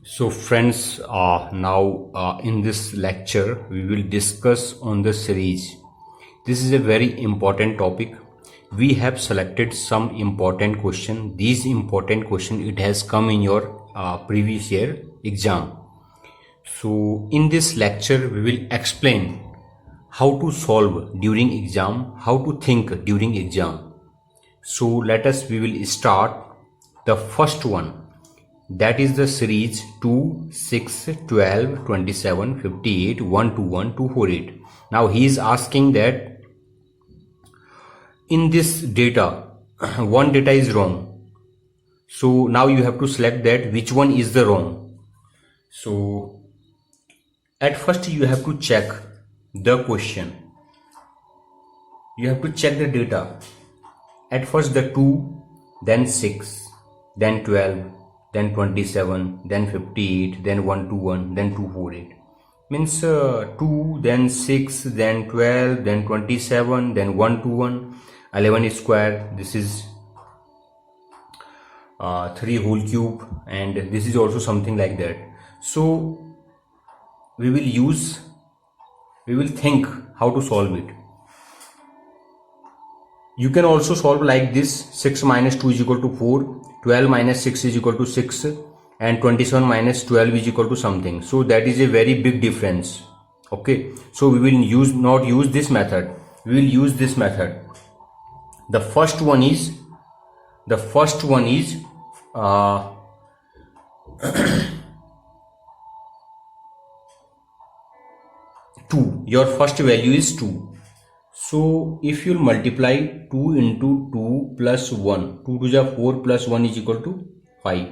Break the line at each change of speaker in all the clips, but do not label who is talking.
So friends, now in this lecture we will discuss on the series. This is a very important topic. We have selected some important question. These important question it has come in your previous year exam. So in this lecture we will explain how to solve during exam, how to think during exam. So we will start the first one, that is the series 2, 6, 12, 27, 58, 121, 248. Now he is asking that in this data, one data is wrong. So now you have to select that which one is the wrong. So at first you have to check the question. You have to check the data. At first the 2, then 6, then 12, then 27, then 58, then 121, then 248. Means 2, then 6, then 12, then 27, then 121, 11 square. This is 3 whole cube, and this is also something like that. So we will think how to solve it. You can also solve like this: 6 minus 2 is equal to 4, 12 minus 6 is equal to 6, and 27 minus 12 is equal to something. So that is a very big difference. Okay, so we will not use this method. We will use this method. The first one is 2. Your first value is 2. So if you multiply 2 into 2 plus 1, 2 to the 4 plus 1 is equal to 5.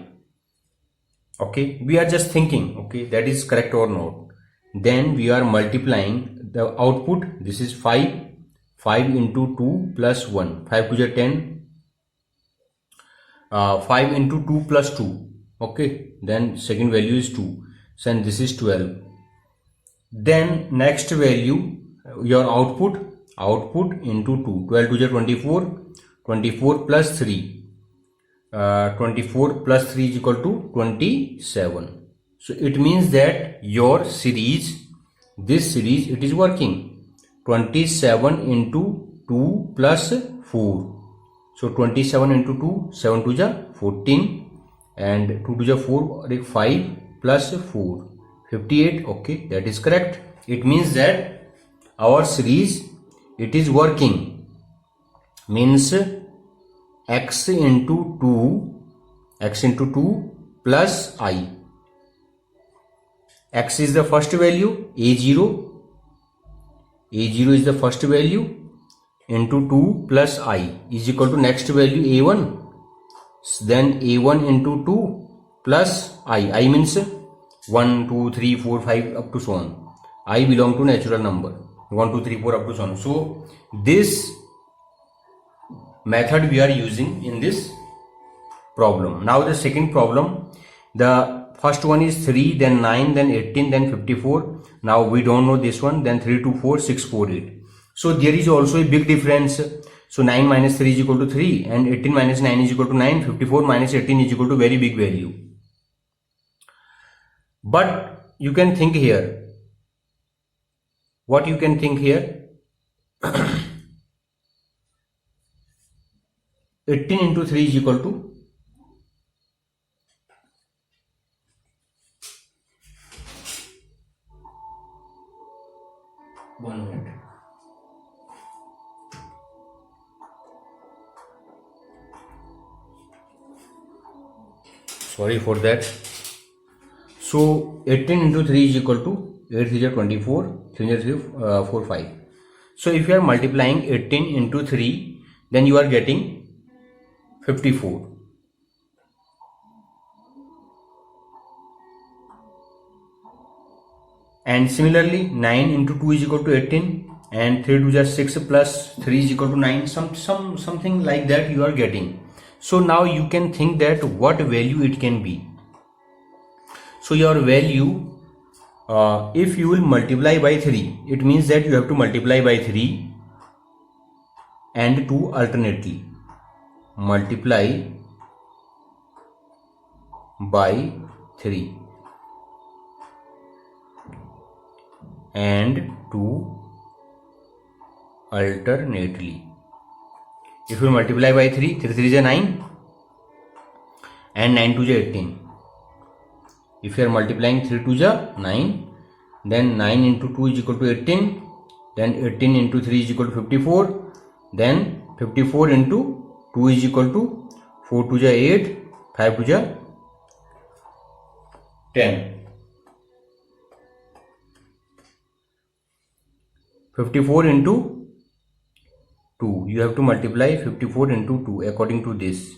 Okay, we are just thinking, okay, that is correct or not. Then we are multiplying the output. This is 5. 5 into 2 plus 1, 5 to the 10. 5 into 2 plus 2. Okay, then second value is 2. So and this is 12. Then next value, your output into 2, 12 to the 24, 24 plus 3, 24 plus 3 is equal to 27. So it means that your series, this series, it is working. 27 into 2 plus 4. So 27 into 2, 7 to the 14, and 2 to the 4, 5 plus 4, 58. Okay, that is correct. It means that our series, it is working. Means x into 2 plus I. X is the first value, a0 is the first value, into 2 plus I is equal to next value a1. Then a1 into 2 plus I means 1, 2, 3, 4, 5 up to so on. I belong to natural number, 1, 2, 3, 4 up to so on. So this method we are using in this problem. Now the second problem, the first one is 3, then 9, then 18, then 54. Now we don't know this one. Then 3, 2, 4, 6, 4, 8. So there is also a big difference. So 9 minus 3 is equal to 3, and 18 minus 9 is equal to 9. 54 minus 18 is equal to very big value. But you can think here. What you can think here? 18 into 3 is equal to 1 minute. Sorry for that. So 18 into 3 is equal to 8 3 is 24, 3 is 4 5. So if you are multiplying 18 into 3, then you are getting 54. And similarly 9 into 2 is equal to 18, and 3 to 6 plus 3 is equal to 9. Something like that you are getting. So now you can think that what value it can be. So your value, if you will multiply by 3, it means that you have to multiply by 3 and 2 alternately. Multiply by 3. and 2 alternately. If you multiply by 3, 3 3 is 9 and 9 2 is 18. If you are multiplying 3 2 is 9, then 9 into 2 is equal to 18, then 18 into 3 is equal to 54, then 54 into 2 is equal to 4 2 is 8, 5 2 is 10. 54 into 2, you have to multiply 54 into 2 according to this.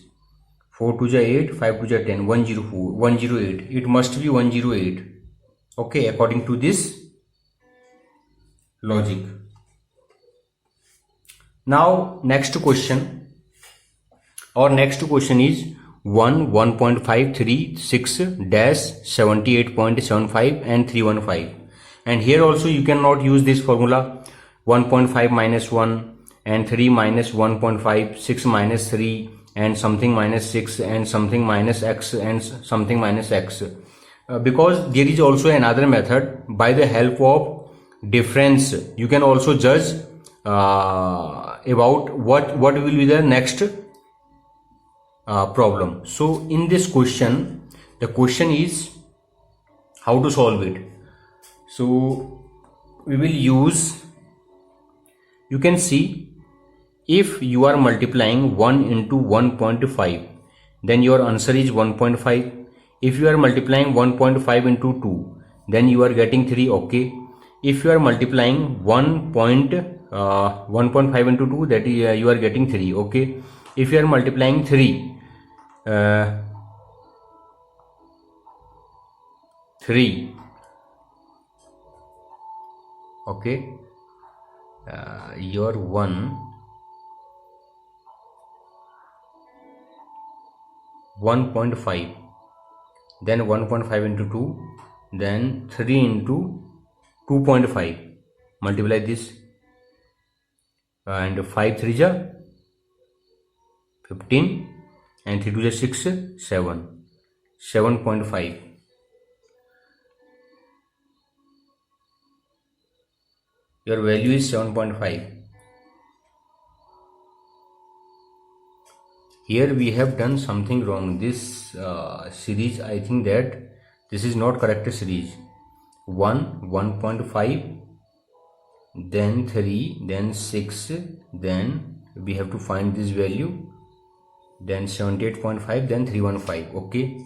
4 2 is 8, 5 2 is 10, 104, 108. It must be 108. Okay, according to this logic. Now next question. Our next question is 1.536-78.75 and 315. And here also you cannot use this formula 1.5 minus 1 and 3 minus 1.5, 6 minus 3 and something minus 6 and something minus x and something minus x. Because there is also another method. By the help of difference you can also judge about what will be the next problem. So in this question, the question is how to solve it. So we will use, you can see, if you are multiplying 1 into 1.5, then your answer is 1.5. If you are multiplying 1.5 into 2, then you are getting 3. Okay. If you are multiplying 1.5 into 2, that is you are getting 3. Okay. If you are multiplying 3 okay, your 1.5, then 1.5 into 2, then 3 into 2.5, multiply this, and 5 3 is 15 and 3 2 is 6, 7.5. Your value is 7.5. Here we have done something wrong. This series, I think that this is not correct series. 1.5, then 3, then 6, then we have to find this value, then 78.5, then 315. Okay.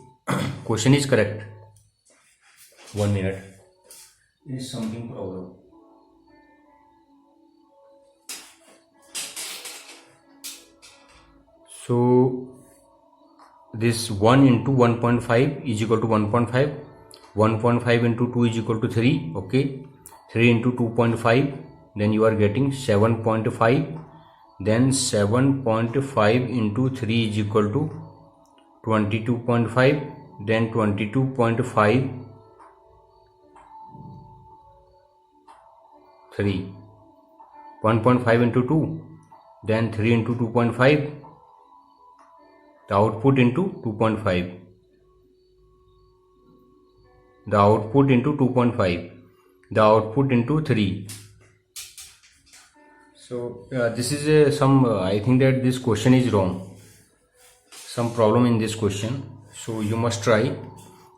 Question is correct. 1 minute. There is something problem. So this 1 into 1.5 is equal to 1.5. 1.5 into 2 is equal to 3. Okay. 3 into 2.5, then you are getting 7.5. Then 7.5 into 3 is equal to 22.5. Then 22.5, 3. 1.5 into 2, then 3 into 2.5, the output into 2.5, the output into 2.5, the output into 3. So this is some I think that this question is wrong, some problem in this question. So you must try.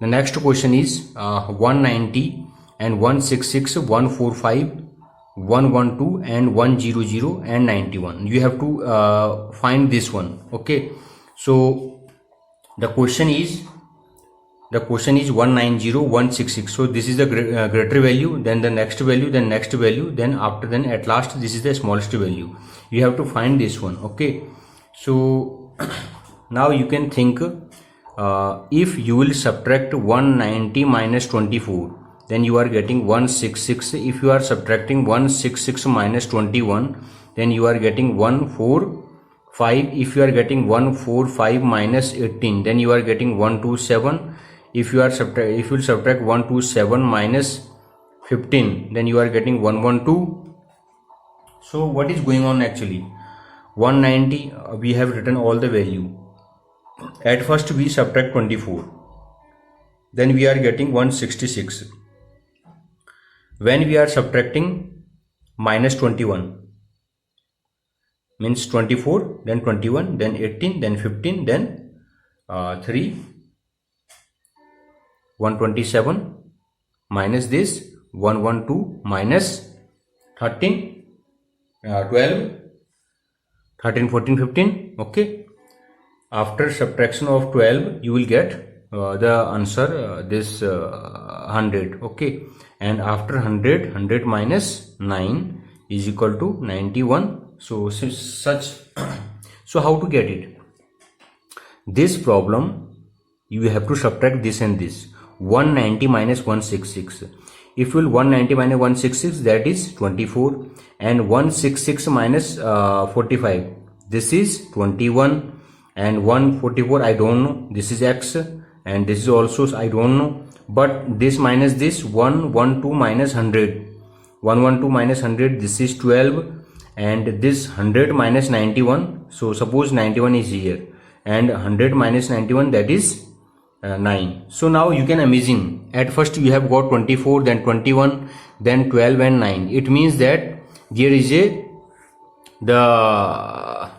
The next question is 190 and 166, 145, 112 and 100 and 91. You have to find this one. Okay. So the question is 190, 166. So this is the greater value, then the next value, then next value, then after, then at last this is the smallest value. You have to find this one. Okay. So now you can think, if you will subtract 190 minus 24, then you are getting 166. If you are subtracting 166 minus 21, then you are getting 145. If you are getting 145 minus 18, then you are getting 127. If you will subtract 127 minus 15, then you are getting 112. So what is going on actually? 190, we have written all the value. At first we subtract 24, then we are getting 166. when we are subtracting minus 21, means 24, then 21, then 18, then 15, then 3, 127 minus this 112 minus 13, 12, 13, 14, 15. Okay, after subtraction of 12 you will get the answer this 100. Okay, and after 100 minus 9 is equal to 91. So so how to get it? This problem you have to subtract this and this. 190 minus 166. If you will 190 minus 166, that is 24, and 166 minus 45, this is 21, and 144 I don't know, this is x, and this is also I don't know, but this minus this 112 minus 100, 112 minus 100, this is 12, and this 100 minus 91, so suppose 91 is here, and 100 minus 91, that is 9. So now you can imagine, at first you have got 24, then 21, then 12 and 9. It means that there is the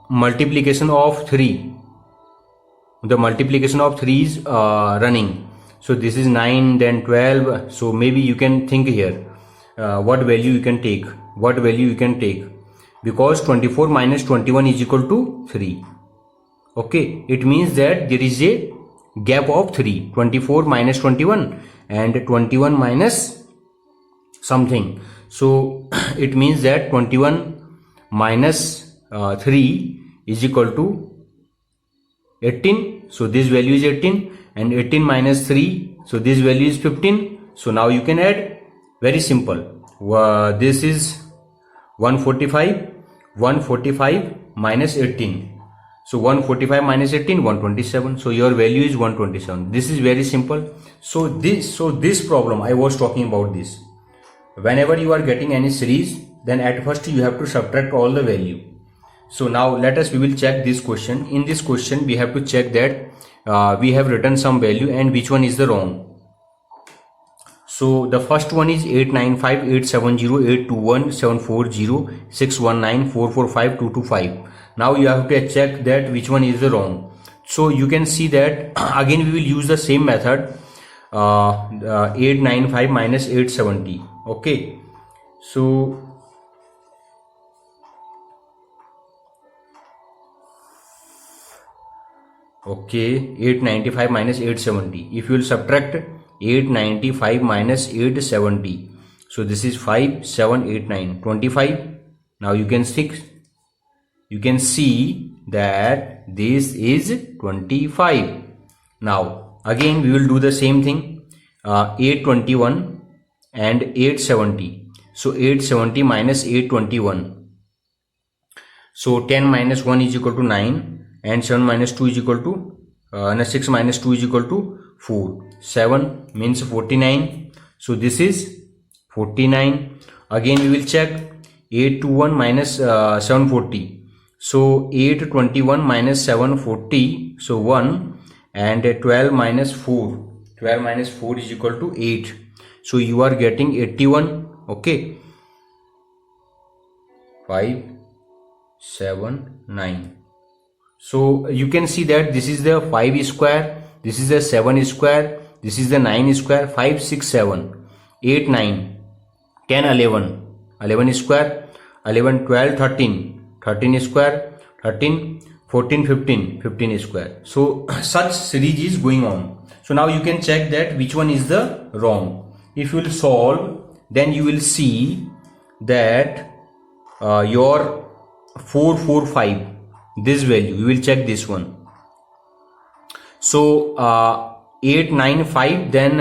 multiplication of 3. The multiplication of 3 is running. So this is 9, then 12. So maybe you can think here what value you can take. What value you can take, because 24 minus 21 is equal to 3. Okay, it means that there is a gap of 3, 24 minus 21 and 21 minus something. So it means that 21 minus 3 is equal to 18. So this value is 18, and 18 minus 3, so this value is 15. So now you can add, very simple. This is 145 minus 18. So 145 minus 18, 127. So your value is 127. This is very simple. So this problem I was talking about this. Whenever you are getting any series, then at first you have to subtract all the value. So now we will check this question. In this question we have to check that we have written some value and which one is the wrong. So the first one is 895, 870, 821, 740, 619, 445, 225. Now you have to check that which one is the wrong. So you can see that again we will use the same method, 895 minus 870. Okay, so okay, 895 minus 870. If you will subtract 895 minus 870, so this is 5, 7, 8, 9, 25. Now you can see that this is 25. Now again we will do the same thing, 821 and 870. So 870 minus 821. So 10 minus 1 is equal to 9, and 7 minus 2 is equal to 6 minus 2 is equal to 4. 7 means 49. So this is 49. Again we will check 821 minus 740. So 821 minus 740, so 1, and 12 minus 4. 12 minus 4 is equal to 8. So you are getting 81. Okay, 5, 7, 9. So you can see that this is the 5 square, this is the 7 square, this is the 9 square, 5, 6, 7, 8, 9, 10, 11, 11 square, 11, 12, 13, 13 square, 13, 14, 15, 15 square. So such series is going on. So now you can check that which one is the wrong. If you will solve, then you will see that your 445, this value, you will check this one. So 895, then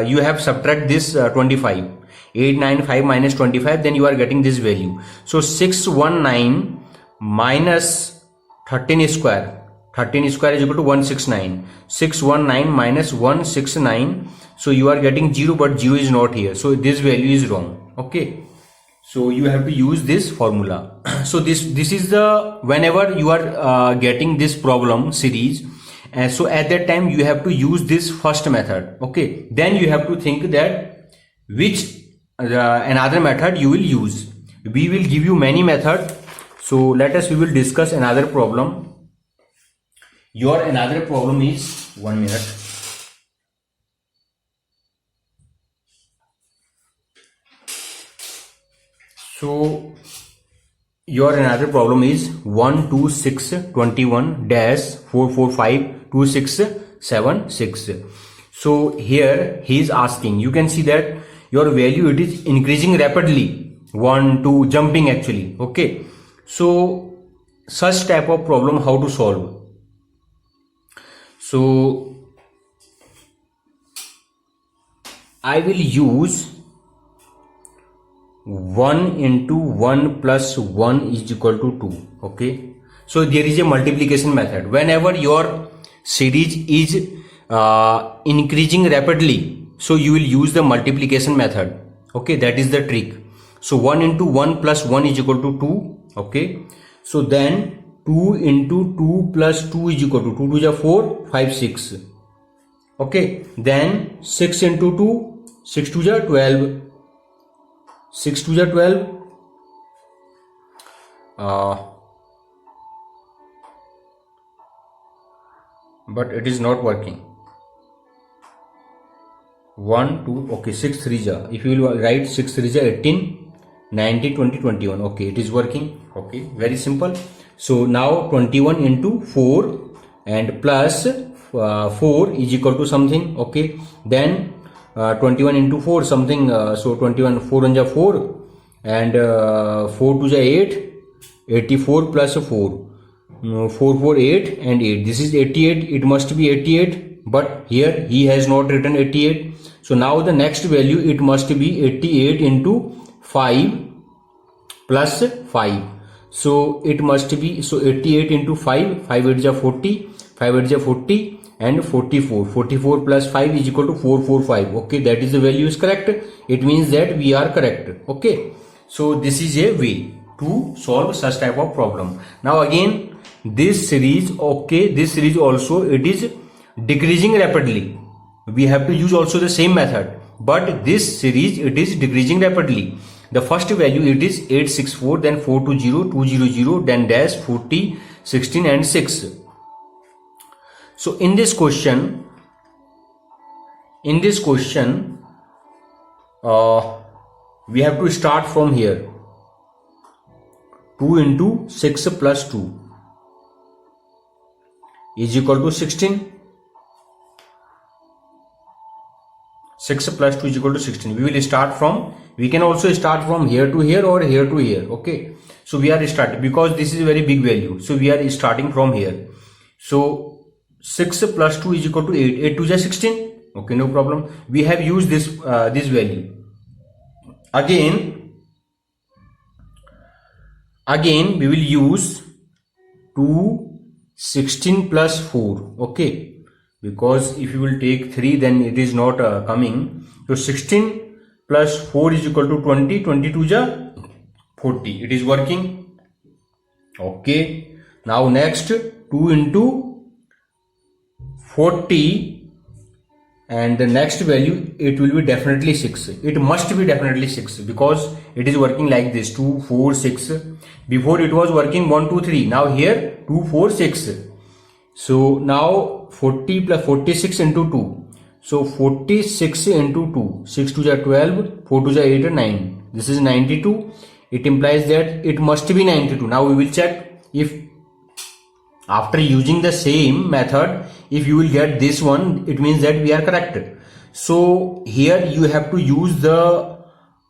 you have subtract this 25. 895 minus 25, then you are getting this value. So 619 minus 13 square. 13 square is equal to 169. 619 minus 169. So you are getting 0, but 0 is not here. So this value is wrong. Okay. So you have to use this formula. So this is the, whenever you are getting this problem series, and so at that time you have to use this first method. Okay. Then you have to think that which another method you will use. We will give you many methods. So we will discuss another problem. Your another problem is 1 minute. So your another problem is 12621-4452676. So here he is asking, you can see that your value, it is increasing rapidly, 1 2 jumping actually. Okay, so such type of problem how to solve? So I will use 1 into 1 plus 1 is equal to 2. Okay, so there is a multiplication method. Whenever your series is increasing rapidly, so you will use the multiplication method. Okay, that is the trick. So 1 into 1 plus 1 is equal to 2. Okay, so then 2 into 2 plus 2 is equal to 2 to the 4 5 6. Okay, then 6 into 2, 6 to the 12, 6 to the 12, but it is not working. 1 2, okay, 6 3 ja, if you will write 6 3 ja 18 19 20 21. Okay, it is working. Okay, very simple. So now 21 into 4 and plus 4 is equal to something. Okay, then 21 into 4 something, so 21 4 on the 4 and 4 to the 8, 84 plus 4, 4 4 8 and 8, this is 88, it must be 88, but here he has not written 88. So now the next value, it must be 88 into 5 plus 5. So it must be, so 88 into 5, 5 8 is 40, 5 8 is 40 and 44, 44 plus 5 is equal to 445. Okay, that is the value is correct. It means that we are correct. Okay, so this is a way to solve such type of problem. Now again, this series, okay, this series also, it is decreasing rapidly. We have to use also the same method, but this series, it is decreasing rapidly. The first value, it is 864, then 420, 200, then dash 40, 16 and 6. So in this question, we have to start from here. 2 into 6 plus 2 is equal to 16. 6 plus 2 is equal to 16. We will start from, we can also start from here to here or here to here. Okay, so we are starting, because this is a very big value, so we are starting from here. So 6 plus 2 is equal to 8, 8 to is 16. Okay, no problem. We have used this this value. Again we will use 16 plus 4. Okay, because if you will take 3, then it is not coming. So 16 plus 4 is equal to 20, 22 is 40. It is working. Okay, now next 2 into 40 and the next value, it will be definitely 6. It must be definitely 6, because it is working like this, 2 4 6. Before it was working 1 2 3, now here 2 4 6. So now 40 plus 46 into 2, so 46 into 2, 6 to the 12, 4 to the 8 and 9, this is 92. It implies that it must be 92. Now we will check if after using the same method, if you will get this one, it means that we are correct. So here you have to use the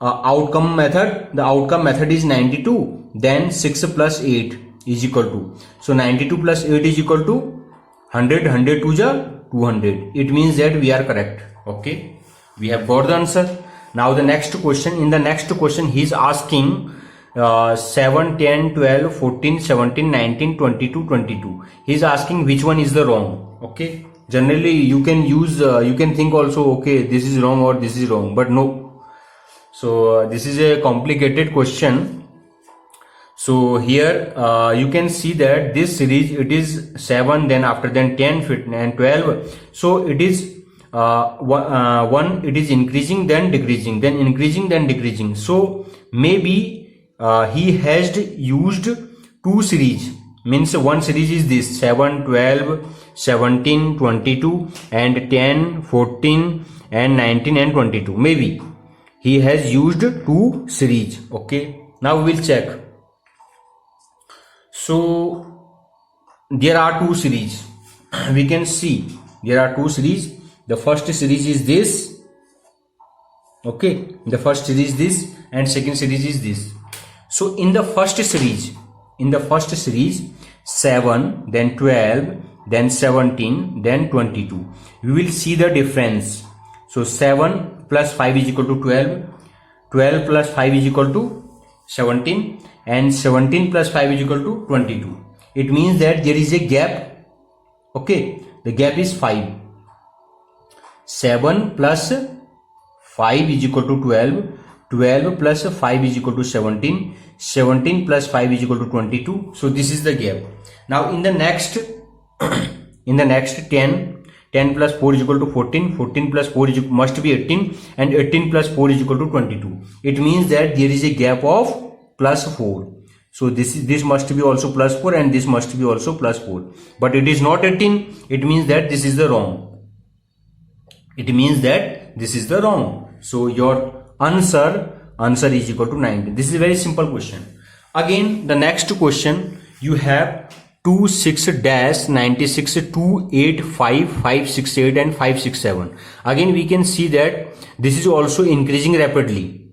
outcome method. The outcome method is 92, then 6 plus 8 is equal to, so 92 plus 8 is equal to 100, 100 to the 200. It means that we are correct. Okay, we have got the answer. Now the next question, in the next question he is asking 7 10 12 14 17 19 22 22. He is asking which one is the wrong. Okay, generally you can use you can think also, okay, this is wrong or this is wrong, but no. So this is a complicated question. So here you can see that this series, it is 7, then after then 10 and 12. So it is one it is increasing then decreasing, then increasing then decreasing. So maybe he has used two series, means one series is this 7, 12, 17, 22 and 10, 14 and 19 and 22. Maybe he has used two series. Okay, now we will check. So there are two series. We can see there are two series. The first series is this. Okay, the first series is this and second series is this. So in the first series 7, then 12, then 17, then 22. We will see the difference. So 7 plus 5 is equal to 12, 12 plus 5 is equal to 17 and 17 plus 5 is equal to 22. It means that there is a gap. Okay, the gap is 5. 7 plus 5 is equal to 12, 12 plus 5 is equal to 17, 17 plus 5 is equal to 22. So this is the gap. Now in the next 10 plus 4 is equal to 14, 14 plus 4 is must be 18 and 18 plus 4 is equal to 22. It means that there is a gap of plus 4. So this must be also plus 4 and this must be also plus 4. But it is not 18. It means that this is the wrong. It means that this is the wrong. So your answer is equal to 19. This is a very simple question. Again, the next question, you have 26-96, 285, 568 and 567. Again, we can see that this is also increasing rapidly.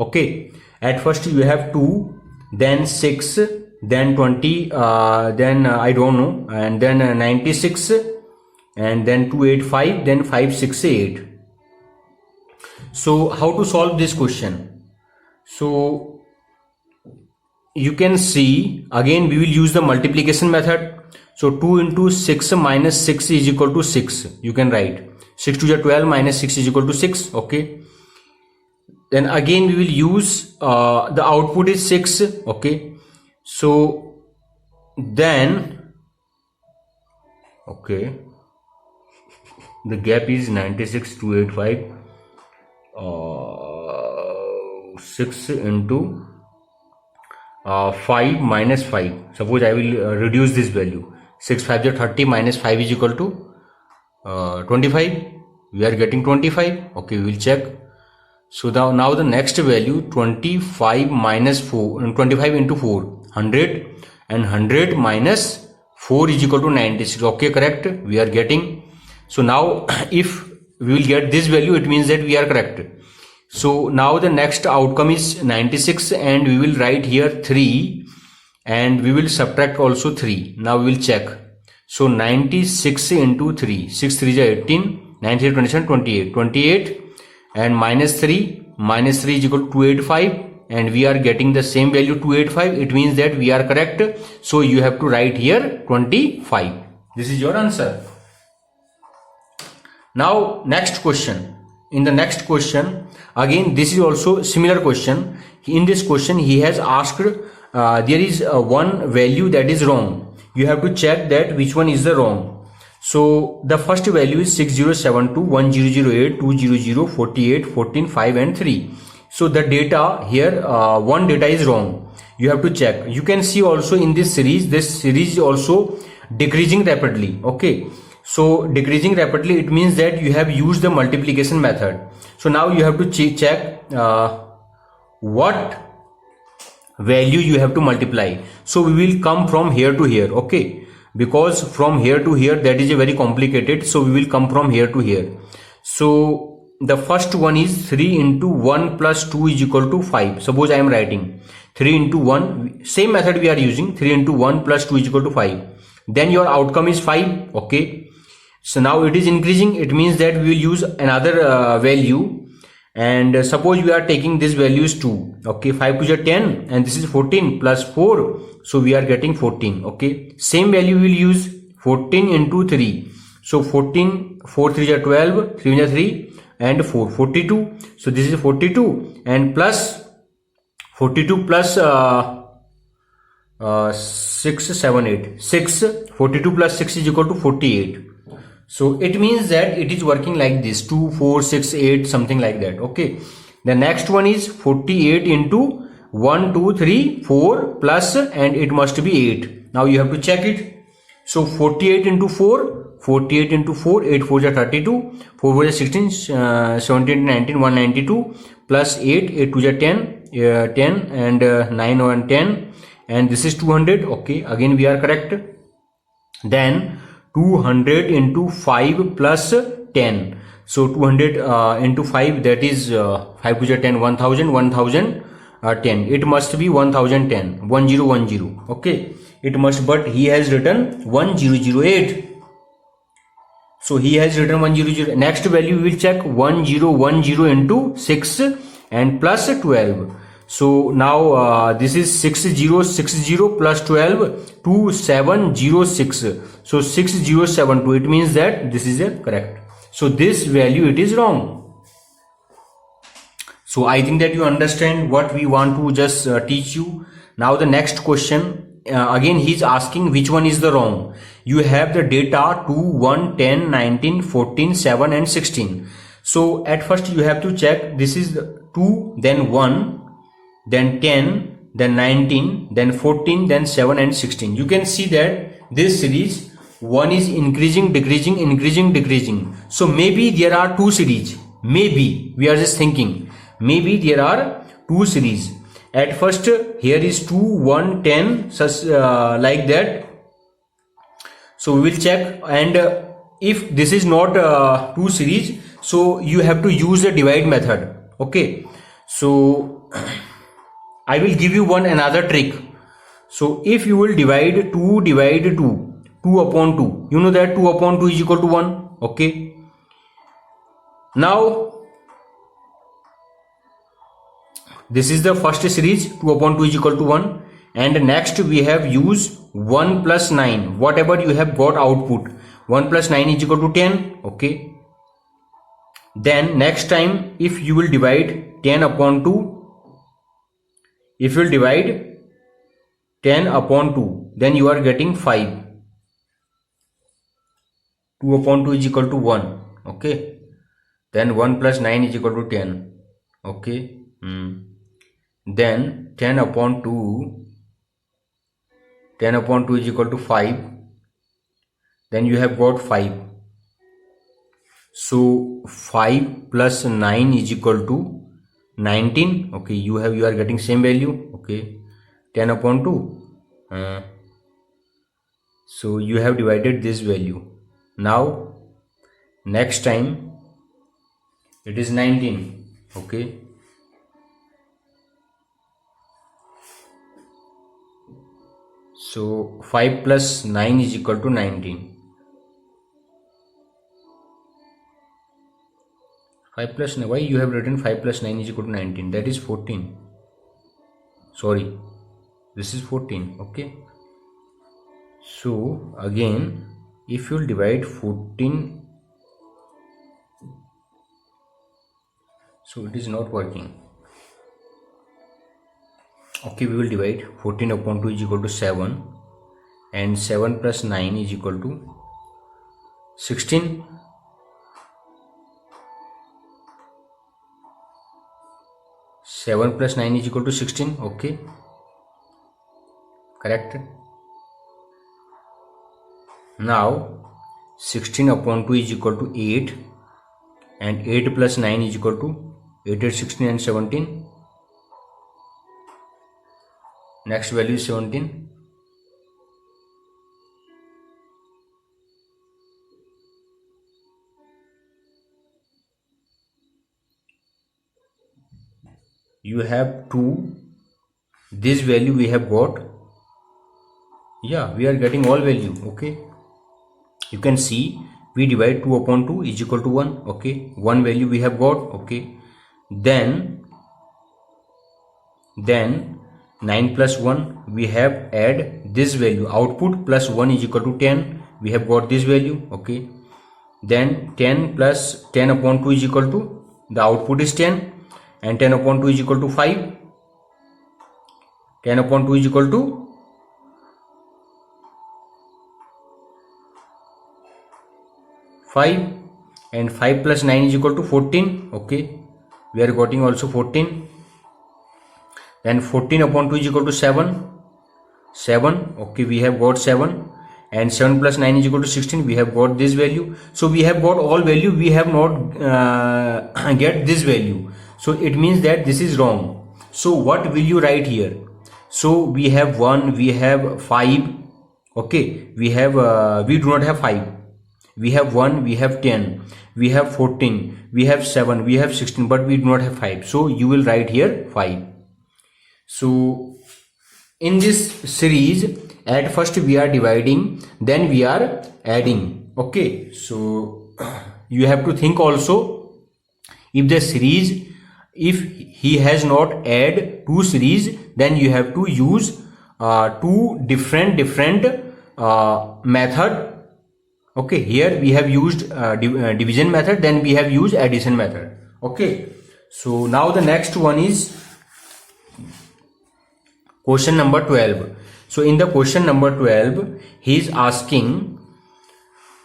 Okay, at first you have 2, then 6, then 20, then I don't know, and then 96, and then 285, then 568. So how to solve this question? So you can see, again we will use the multiplication method. So 2 into 6 minus 6 is equal to 6. You can write 6 to the 12 minus 6 is equal to 6. Okay, then again we will use the output is 6. Okay, so then okay, the gap is 96, 285, 6 into 5 minus 5. Suppose I will reduce this value. 6 5 is 30 minus 5 is equal to 25. We are getting 25. Okay, we will check. So now the next value 25 minus 4 and 25 into 4, 100, and 100 minus 4 is equal to 96. Okay, correct. We are getting. So now if we will get this value, it means that we are correct. So now the next outcome is 96 and we will write here 3 and we will subtract also 3. Now we will check. So 96 into 3, 6 3 is 18, 93 27 28, 28 and minus 3 is equal to 285 and we are getting the same value 285. It means that we are correct. So you have to write here 25. This is your answer. Now next question. In the next question, again this is also similar question. In this question he has asked there is one value that is wrong. You have to check that which one is the wrong. So the first value is 6072, 1008, 200, 48, 14, 5 and 3. So the data here, one data is wrong. You have to check. You can see also in this series is also decreasing rapidly. Okay. So decreasing rapidly, it means that you have used the multiplication method. So now you have to check what value you have to multiply. So we will come from here to here. Okay, because from here to here that is a very complicated. So we will come from here to here. So the first one is 3 into 1 plus 2 is equal to 5. Suppose I am writing 3 into 1, same method we are using, 3 into 1 plus 2 is equal to 5. Then your outcome is 5. Okay. So now it is increasing. It means that we will use another value. And suppose we are taking this value is 2. Okay. 5 to the 10 and this is 14 plus 4. So we are getting 14. Okay. Same value we will use 14 into 3. So 14, 4 3 is 12, 3 is 3 and 4, 42. So this is 42 and plus 42 plus 6, 7, 8. 6, 42 plus 6 is equal to 48. So it means that it is working like this, 2, 4, 6, 8, something like that. Okay. The next one is 48 into 1, 2, 3, 4 plus, and it must be 8. Now you have to check it. So 48 into 4, 48 into 4, 8 4 is 32, 4 4 is 16, 17 19, 192 plus 8, 8 2 is 10, 10 and 9 1 10, and this is 200. Okay, again we are correct. Then 200 into 5 plus 10. So 200 into 5, that is 5 to 10, 1000, 1000 10. It must be 1010, 1010. Okay, it must, but he has written 1008. So he has written 100. Next value we will check 1010 into 6 and plus 12. So now this is 6060 plus 12, 2706. So 6072. It means that this is a correct. So this value, it is wrong. So I think that you understand what we want to just teach you. Now the next question. Again he is asking which one is the wrong. You have the data 2, 1, 10, 19, 14, 7 and 16. So at first you have to check, this is 2, then 1, then 10, then 19, then 14, then 7 and 16. You can see that this series 1 is increasing, decreasing, increasing, decreasing. So maybe there are 2 series. Maybe we are just thinking, maybe there are 2 series. At first here is 2, 1, 10, such like that. So we will check, and if this is not 2 series, so you have to use the divide method. Okay, so I will give you another trick. So if you will divide 2 2 upon 2, you know that 2 upon 2 is equal to 1. Okay, now this is the first series, 2 upon 2 is equal to 1, and next we have used 1 plus 9, whatever you have got output, 1 plus 9 is equal to 10. Okay, then next time if you will divide 10 upon 2, if you will divide 10 upon 2, then you are getting 5. 2 upon 2 is equal to 1. Okay, then 1 plus 9 is equal to 10. Okay, then 10 upon 2 is equal to 5. Then you have got 5. So 5 plus 9 is equal to 19. Okay, you are getting same value. Okay, 10 upon 2. So you have divided this value. Now next time it is 19. Okay, so 5 plus 9 is equal to 19. 5 plus 9, why you have written 5 plus 9 is equal to 19? That is 14. Sorry, this is 14. Okay, so again if you will divide 14, so it is not working. Okay, we will divide 14 upon 2 is equal to 7, and 7 plus 9 is equal to 16. Seven plus 9 is equal to 16. Okay, correct. Now 16 upon 2 is equal to 8, and 8 plus 9 is equal to 8, 8, 16 and 17. Next value is 17. You have 2. This value we have got. Yeah, we are getting all value. Okay, you can see we divide 2 upon 2 is equal to 1. Okay, one value we have got. Okay, then 9 plus 1 we have add this value, output plus 1 is equal to 10. We have got this value. Okay, then 10 plus 10 upon 2 is equal to, the output is 10, and 10 upon 2 is equal to 5. 10 upon 2 is equal to 5. 5, and 5 plus 9 is equal to 14. Okay, we are getting also 14. Then 14 upon 2 is equal to 7. Okay, we have got 7, and 7 plus 9 is equal to 16. We have got this value. So we have got all value, we have not get this value. So it means that this is wrong. So what will you write here? So we have 1, we have 5. Okay, we do not have 5. We have 1, we have 10, we have 14, we have 7, we have 16, but we do not have 5. So you will write here 5. So in this series, at first we are dividing, then we are adding. Okay, so you have to think also, if the series, if he has not add two series, then you have to use two different method. Okay, here we have used division method, then we have used addition method. Okay, so now the next one is question number 12. So in the question number 12, he is asking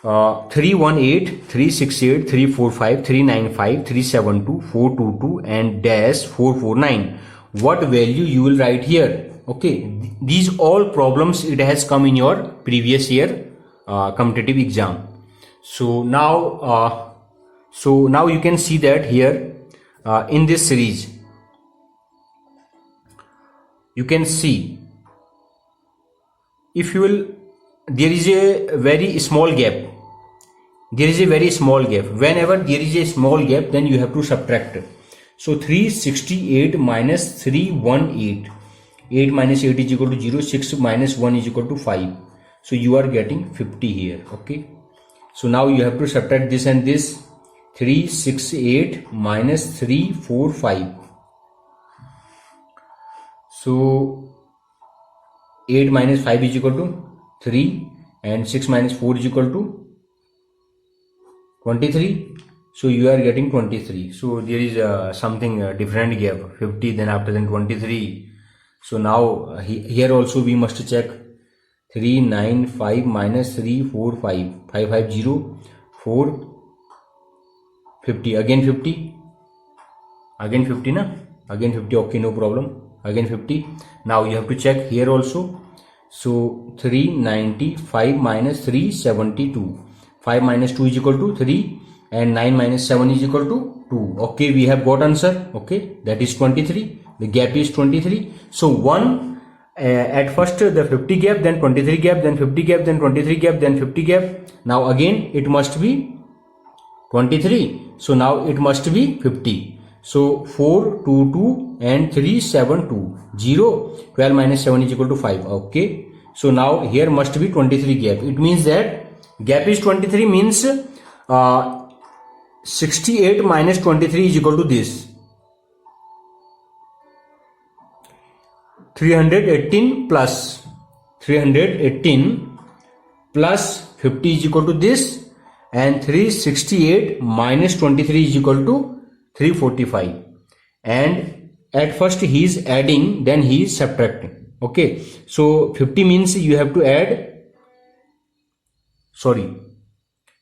318, 368, 345, 395, 372, 422 and dash 449. What value you will write here? Okay, these all problems it has come in your previous year competitive exam. So now you can see that here in this series, you can see, if you will, there is a very small gap. Whenever there is a small gap, then you have to subtract. So 368 minus 318, 8 minus 8 is equal to 0, 6 minus 1 is equal to 5. So you are getting 50 here. Okay, so now you have to subtract this and this. 368 minus 345. So 8 minus 5 is equal to 3, and 6 minus 4 is equal to 23. So you are getting 23. So there is something different gap, 50, then after then 23. So now here also we must check. 395 minus 345, 550, 450, again 50, again 50 na, again 50. Okay, no problem, again 50. Now you have to check here also. So 395 minus 372, 5 minus 2 is equal to 3, and 9 minus 7 is equal to 2. Okay, we have got answer. Okay, that is 23. The gap is 23. So one, at first the 50 gap, then 23 gap, then 50 gap, then 23 gap, then 50 gap. Now again it must be 23. So now it must be 50. So 422 and 372, 0, 12 minus 7 is equal to 5. Okay, so now here must be 23 gap. It means that gap is 23, means 68 minus 23 is equal to this. 318 plus 50 is equal to this, and 368 minus 23 is equal to 345. And at first he is adding, then he is subtracting. Okay, so 50 means you have to add, sorry,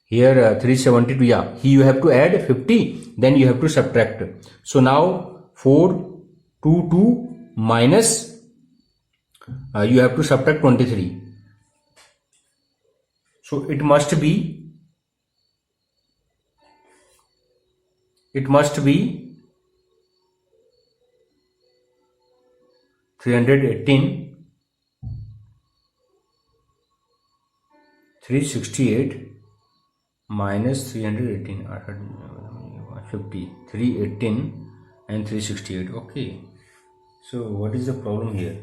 here 372, yeah, here you have to add 50, then you have to subtract. So now 422 minus, you have to subtract 23. So it must be 318, 368 minus 318, 50, 318 and 368. Okay, so what is the problem here?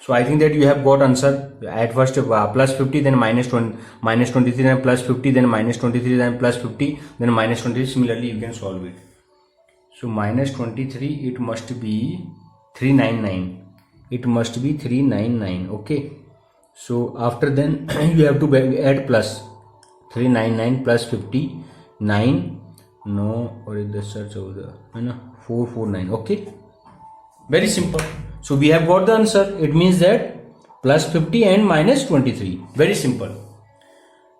So I think that you have got answer. At first plus 50, then minus 23, then plus 50, then minus 23, then plus 50, then minus 23. Similarly you can solve it. So minus 23, it must be 399. It must be 399. Okay, so after then you have to add plus 399 plus 50, 9, no, or is the search over there, 449. Okay, very simple. So we have got the answer. It means that plus 50 and minus 23. Very simple.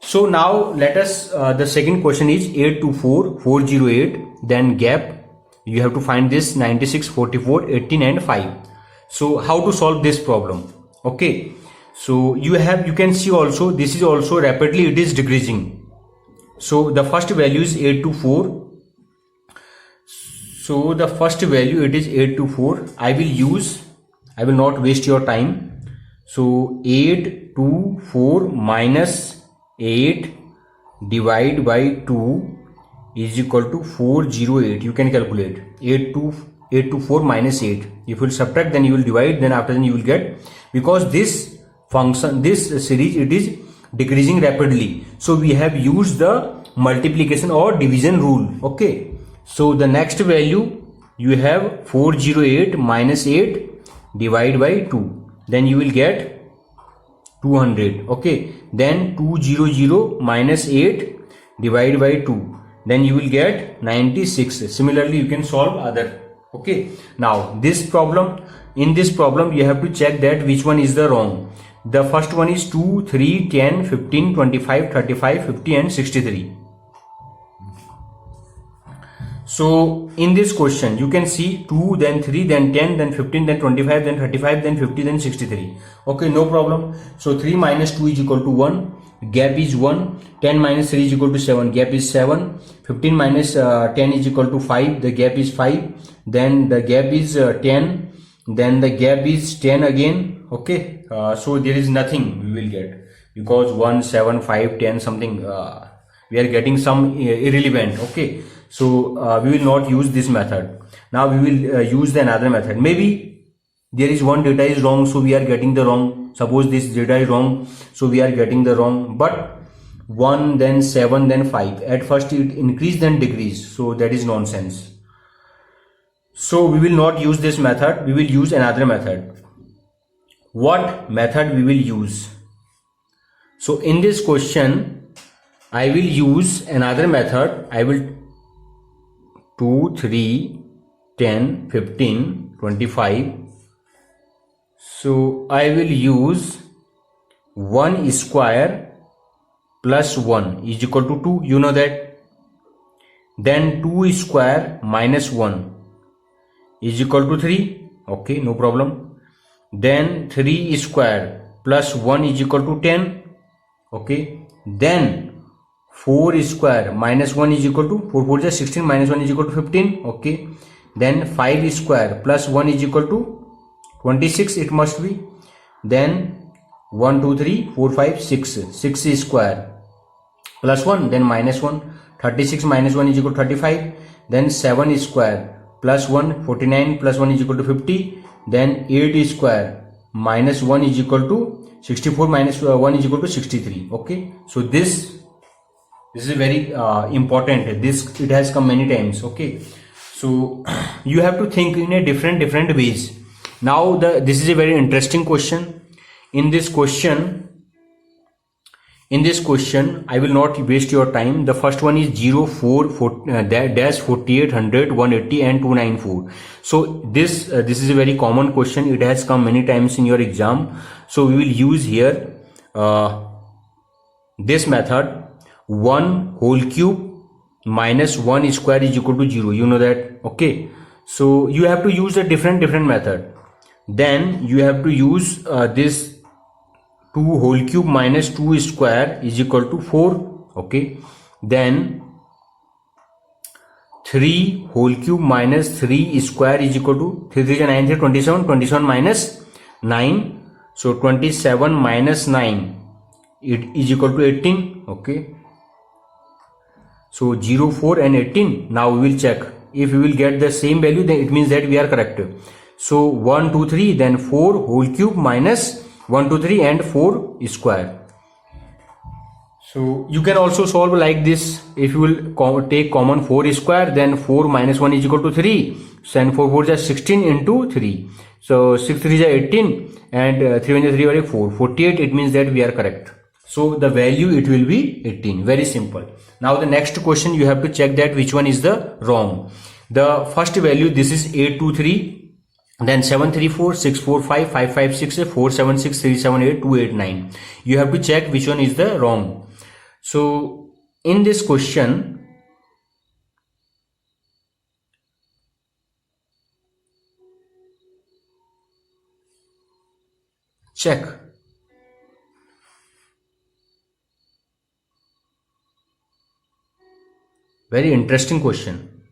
So now let us, the second question is 824, 408, then gap. You have to find this 96, 44, 18 and 5. So how to solve this problem? Okay. So you can see also, this is also rapidly, it is decreasing. So the first value is 824. So the first value, it is 824. I will not waste your time. So 824 minus 8 divided by 2 is equal to 408. You can calculate 824 minus 8. If you will subtract, then you will divide, then after then you will get, because this function, this series, it is decreasing rapidly. So we have used the multiplication or division rule. Okay. So the next value, you have 408 minus 8 divided by 2. Then you will get 200. Okay. Then 200 minus 8 divided by 2. Then you will get 96. Similarly, you can solve other. Okay. Now this problem, in this problem, you have to check that which one is the wrong. The first one is 2, 3, 10, 15, 25, 35, 50 and 63. So in this question, you can see 2, then 3, then 10, then 15, then 25, then 35, then 50, then 63. Okay, no problem. So 3 minus 2 is equal to 1. Gap is 1. 10 minus 3 is equal to 7. Gap is 7. 15 minus 10 is equal to 5. The gap is 5. Then the gap is 10. Then the gap is 10 again. Okay. So there is nothing we will get, because 1, 7, 5, 10 something, we are getting some irrelevant. Okay. So we will not use this method. Now we will use the another method. Maybe there is one data is wrong, so we are getting the wrong. Suppose this data is wrong, so we are getting the wrong. But 1, then 7, then 5. At first it increased, then decreased. So that is nonsense. So we will not use this method. We will use another method. What method we will use? So in this question, I will use another method. I will 2, 3, 10, 15, 25. So I will use 1 square plus 1 is equal to 2. You know that. Then 2 square minus 1 is equal to 3. Okay, no problem. Then 3 square plus 1 is equal to 10. Okay. Then 4 square minus 1 is equal to 4 4 is 16 minus 1 is equal to 15. Okay. Then 5 square plus 1 is equal to 26. It must be. Then 1 2 3 4 5 6. 6 square plus 1, then minus 1. 36 minus 1 is equal to 35. Then 7 square plus 1, 49 plus 1 is equal to 50. Then 8 square minus 1 is equal to 64 minus 1 is equal to 63. Okay. So this is very important. This, it has come many times. Okay. So you have to think in a different ways. Now this is a very interesting question. In this question, I will not waste your time. The first one is 0, 4, 48, 100, 180 and 294. So this is a very common question. It has come many times in your exam. So we will use here this method. 1 whole cube minus 1 square is equal to 0. You know that. Okay. So you have to use a different method. Then you have to use this 2 whole cube minus 2 square is equal to 4. Okay. Then 3 whole cube minus 3 square is equal to 3 3 9 3 27. 27 minus 9. So 27 minus 9 it is equal to 18. Okay. So 0, 4 and 18. Now we will check. If we will get the same value, then it means that we are correct. So 1 2 3, then 4 whole cube minus 1 2 3 and 4 square. So you can also solve like this. If you will take common 4 square, then 4 minus 1 is equal to 3. So and 4 4 is 16 into 3. So 6 3 is 18 and 3 1 is 3 4. 48. It means that we are correct. So the value, it will be 18. Very simple. Now the next question, you have to check that which one is the wrong. The first value, this is 823. then 734, 645, 556, 476, 378, 289. You have to check which one is the wrong. So in this question, check. Very interesting question.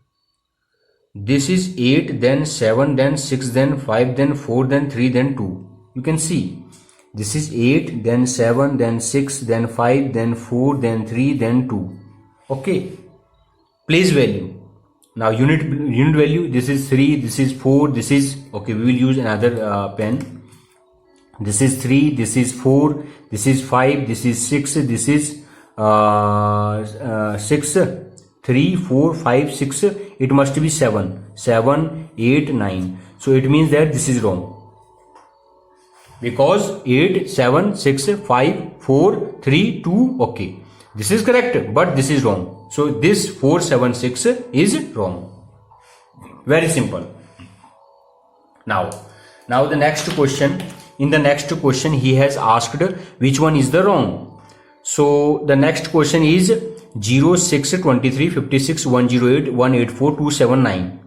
This is 8, then 7, then 6, then 5, then 4, then 3, then 2. You can see this is 8, then 7, then 6, then 5, then 4, then 3, then 2. Okay. Place value. Now unit value, this is 3, this is 4, this is, okay, we will use another pen. This is 3, this is 4, this is 5, this is 6, this is 6, 3, 4, 5, 6, it must be 7, 7, 8, 9. So it means that this is wrong. Because 8, 7, 6, 5, 4, 3, 2, okay. This is correct, but this is wrong. So this 4, 7, 6 is wrong. Very simple. Now the next question. In the next question, he has asked which one is the wrong. So the next question is 0, 6, 23, 56, 108, 184, 279.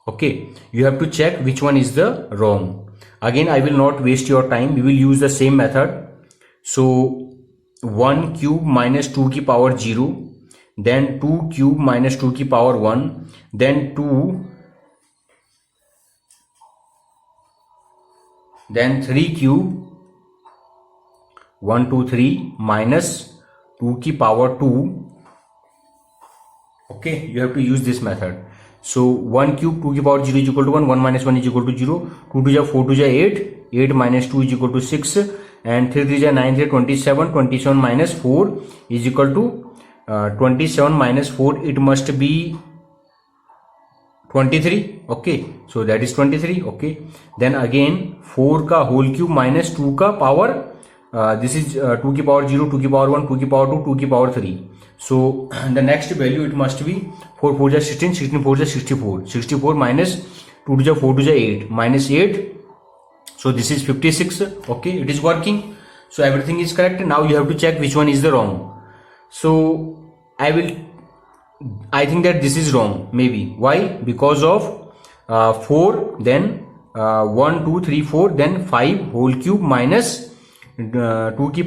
Okay, you have to check which one is the wrong. Again, I will not waste your time. We will use the same method. So 1 cube minus 2 की power 0, then 2 cube minus 2 की power 1, then 2, then 3 cube 1, 2, 3 minus 2 की power 2. Okay, you have to use this method. So 1 cube 2 की power 0 is equal to 1, 1 minus 1 is equal to 0, 2 to 4 to 8, 8 minus 2 is equal to 6, and 3 3 9, 3 27, 27 minus 4 is equal to 27 minus 4, it must be 23. Okay, so that is 23. Okay, then again 4 का whole cube minus 2 का power, this is 2 की power 0, 2 की power 1, 2 की power 2, 2 की power 3. So the next value it must be 4 4 is 16, 16 4 is 64, 64 minus 2 to 4 to 8 minus 8. So this is 56. Okay, it is working. So everything is correct. Now you have to check which one is the wrong. So I think that this is wrong. Maybe. Why? Because of 4, then 1, 2, 3, 4, then 5 whole cube minus 2 की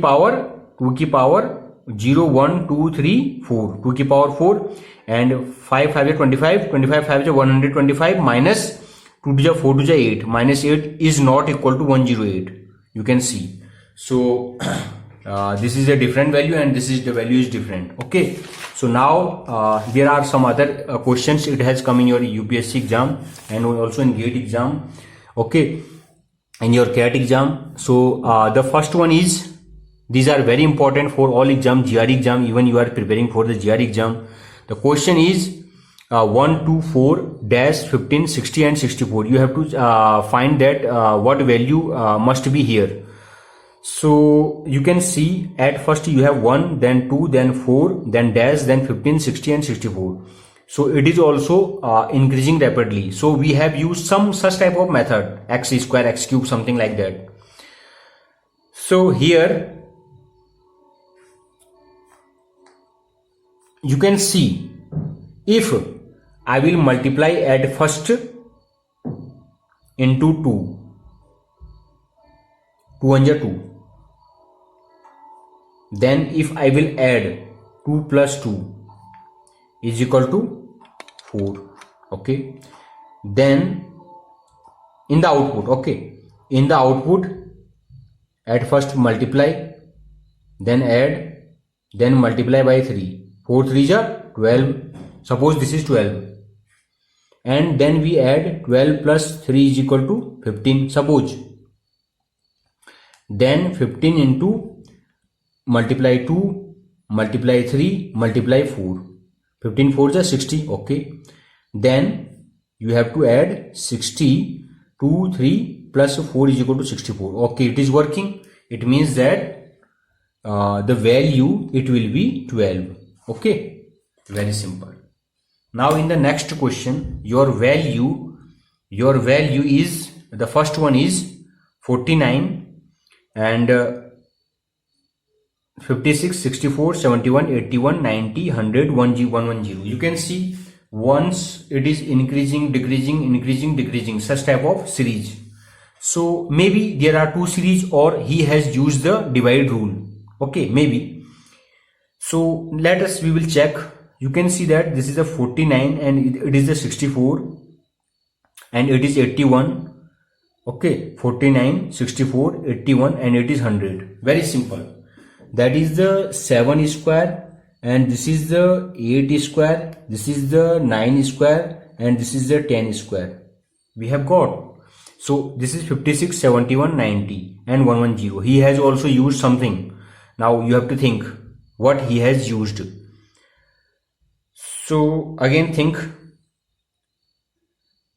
power 0, 1, 2, 3, 4, 2 की power 4, and 5 5 is 25, 25 5 is 125 minus 2 to 4 to 8 minus 8 is not equal to 108. You can see. So this is a different value and this is the value is different. Okay, so now there are some other questions. It has come in your UPSC exam and also in GATE exam. Okay, in your CAT exam. So the first one is, these are very important for all exam, GR exam, even you are preparing for the GR exam. The question is 1, 2, 4, dash, 15, 60 and 64. You have to find that what value must be here. So you can see at first you have 1, then 2, then 4, then dash, then 15, 60 and 64. So it is also increasing rapidly. So we have used some such type of method, x square, x cube, something like that. So here you can see, if I will multiply at first into 2, 2 1 is 2. Then if I will add 2 plus 2 is equal to 4. Okay. Then in the output, okay, in the output at first multiply, then add, then multiply by 3. 4 3 is 12. Suppose this is 12. And then we add 12 plus 3 is equal to 15. Suppose. Then 15 into multiply 2, multiply 3, multiply 4. 15 4 is 60. Okay. Then you have to add 60. 2, 3 plus 4 is equal to 64. Okay, it is working. It means that the value, it will be 12. Okay, very simple. Now in the next question, your value is the first one is 49 and 56, 64, 71, 81, 90, 100, 110. You can see once it is increasing, decreasing, such type of series. So maybe there are two series, or he has used the divide rule. Okay, maybe. So we will check. You can see that this is a 49 and it is a 64 and it is 81. Okay, 49, 64, 81 and it is 100. Very simple. That is the 7 square and this is the 8 square, this is the 9 square and this is the 10 square. We have got. So this is 56, 71, 90 and 110. He has also used something. Now you have to think what he has used. So again think,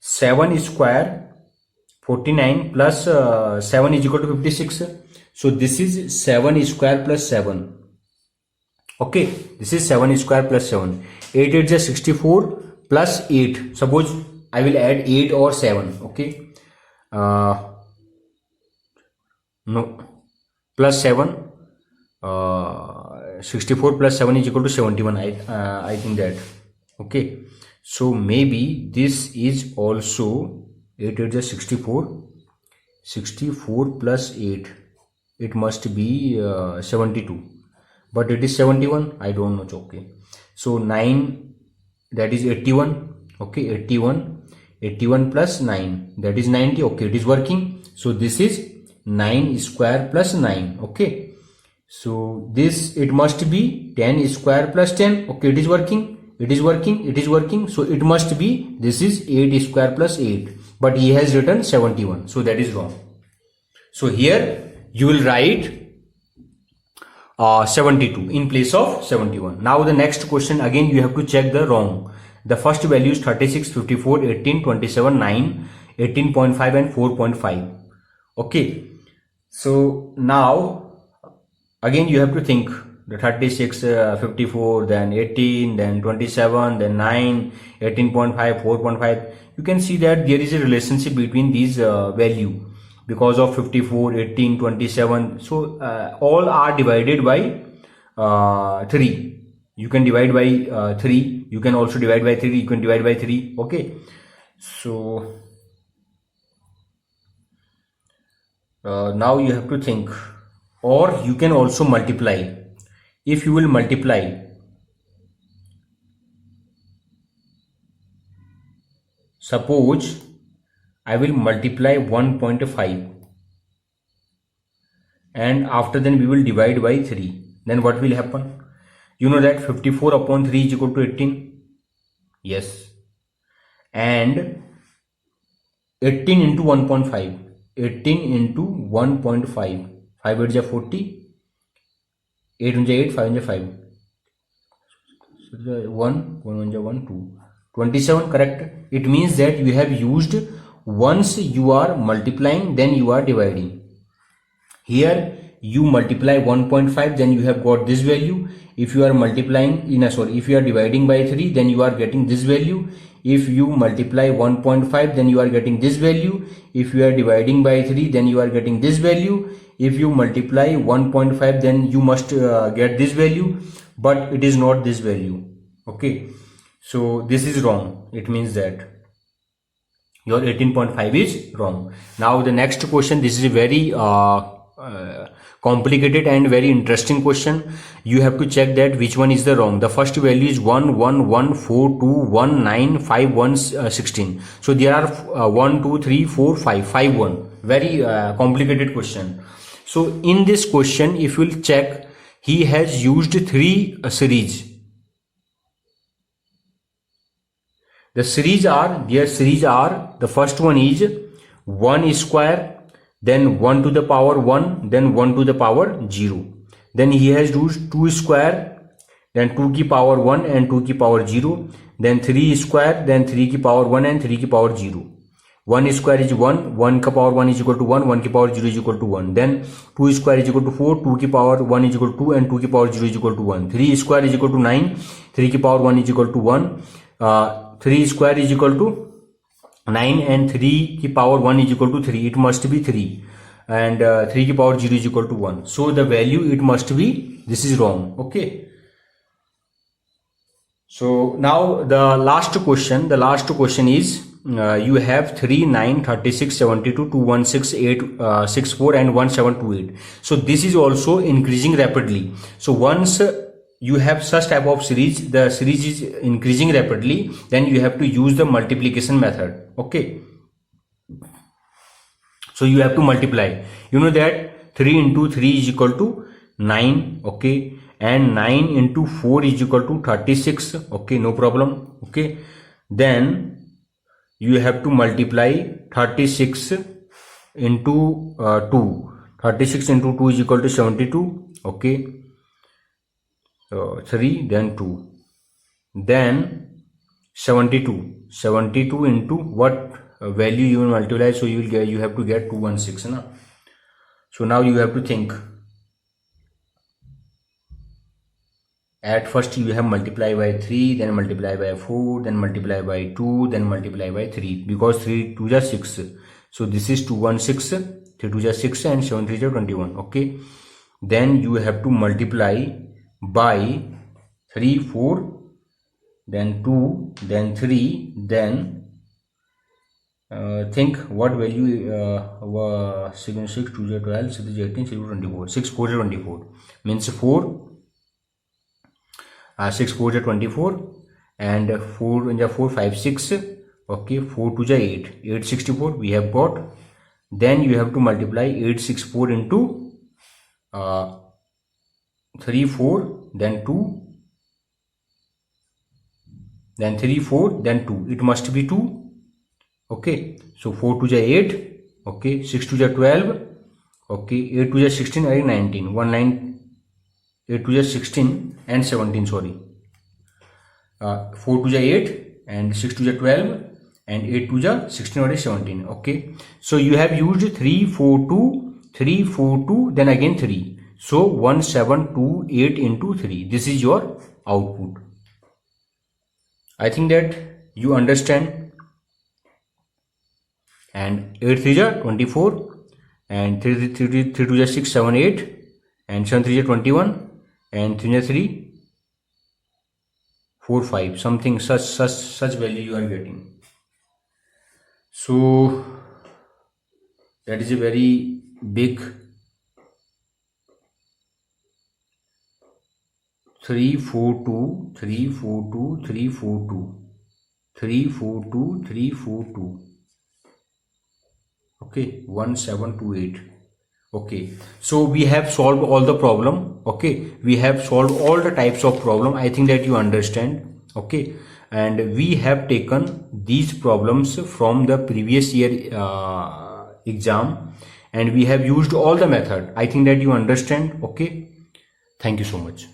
7 square 49 plus 7 is equal to 56. So this is 7 square plus 7. Okay, this is 7 square plus 7. 8 is 64 plus 8. Suppose I will add 8 or 7. Okay. No, plus 7. 64 plus 7 is equal to 71. I think that. Okay. So maybe this is also 8 is 64. 64 plus 8. It must be 72, but it is 71. I don't know. Okay, so 9, that is 81. Okay, 81 plus 9, that is 90. Okay, it is working. So this is 9 square plus 9. Okay, so this, it must be 10 square plus 10. Okay, it is working. So it must be, this is 8 square plus 8, but he has written 71. So that is wrong. So here you will write 72 in place of 71. Now the next question, again you have to check the wrong. The first value is 36, 54, 18, 27, 9, 18.5 and 4.5. Okay, so now again you have to think the 36, 54, then 18, then 27, then 9, 18.5, 4.5. You can see that there is a relationship between these value. Because of 54, 18, 27, so all are divided by 3. You can divide by 3. You can also divide by 3. You can divide by 3. Okay. So now you have to think, or you can also multiply. If you will multiply, suppose I will multiply 1.5 and after then we will divide by 3. Then what will happen? You know that 54 upon 3 is equal to 18. Yes. And 18 into 1.5. 18 into 1.5. 5 8 is 40. 8 1 is 8. 5 is 5. So 1 1 is 1 2. 27, correct? It means that you have used, once you are multiplying, then you are dividing. Here you multiply 1.5, then you have got this value. If you are multiplying if you are dividing by 3, then you are getting this value. If you multiply 1.5, then you are getting this value. If you are dividing by 3, then you are getting this value. If you multiply 1.5, then you must get this value, but it is not this value. Okay, so this is wrong. It means that your 18.5 is wrong. Now the next question, this is a very complicated and very interesting question. You have to check that which one is the wrong. The first value is 1 1 1 4 2 1 9 5 1 16. So there are 1 2 3 4 5 1. Very complicated question. So in this question, if you will check, he has used 3 series. The series are, the first one is 1 square, then 1 to the power 1, then 1 to the power 0. Then he has used 2 square, then 2 की power 1 and 2 की power 0, then 3 square, then 3 की power 1 and 3 की power 0. 1 square is 1, 1 का power 1 is equal to 1, 1 की power 0 is equal to 1. Then 2 square is equal to 4, 2 की power 1 is equal to 2 and 2 की power 0 is equal to 1. 3 square is equal to 9, 3 की power 1 is equal to 1. 3 square is equal to 9 and 3 की power 1 is equal to 3, it must be 3, and 3 की power 0 is equal to 1, so the value it must be, this is wrong. Okay, so now the last question is, you have 3, 9, 36, 72, 216, 8, 64 and 1728. So this is also increasing rapidly. So once you have such type of series, the series is increasing rapidly, then you have to use the multiplication method. Okay, so you have to multiply. You know that 3 into 3 is equal to 9. Okay, and 9 into 4 is equal to 36. Okay, no problem. Okay, then you have to multiply 36 into 2. 36 into 2 is equal to 72. Okay, 3, then 2, then 72 into what value you will multiply, so you will get, you have to get 216 na? So now you have to think. At first you have multiply by 3, then multiply by 4, then multiply by 2, then multiply by 3, because 3 2 is 6, so this is 216, 3 2 is 6 and 7 3 is 21. Okay, then you have to multiply by 3, 4, then 2, then 3, then think what value, 6 6 2 is 12, 6 is 18, 6 is 24, 6 4 is 24, means 4, 6 4 is 24, and 4 in 4 5 6. Okay, 4 2 is 8, 8 64 we have got. Then you have to multiply 864 into 3 4, then 2, then 3 4, then 2, it must be 2. Okay, so 4 2 is 8. Okay, 6 2 is 12. Okay, 8 2 is 16 and 19, 1 9, 8 2 is 16 and 17, sorry. 4 2 is 8 and 6 2 is 12 and 8 2 is 16 or 17. Okay, so you have used 3 4 2, 3 4 2, then again 3. So 1728 into 3. This is your output. I think that you understand. And 8 3 is 24, and 3 2 is 6 7 8, and 7 3 is 21, and 3 is 3 4 5, something such value you are getting. So that is a very big 3 4 2 3 4 2 3 4 2 3 4 2 3 4 2. Okay, 1728. Okay, so we have solved all the problem. Okay, we have solved all the types of problem. I think that you understand. Okay, and we have taken these problems from the previous year exam, and we have used all the method. I think that you understand. Okay, thank you so much.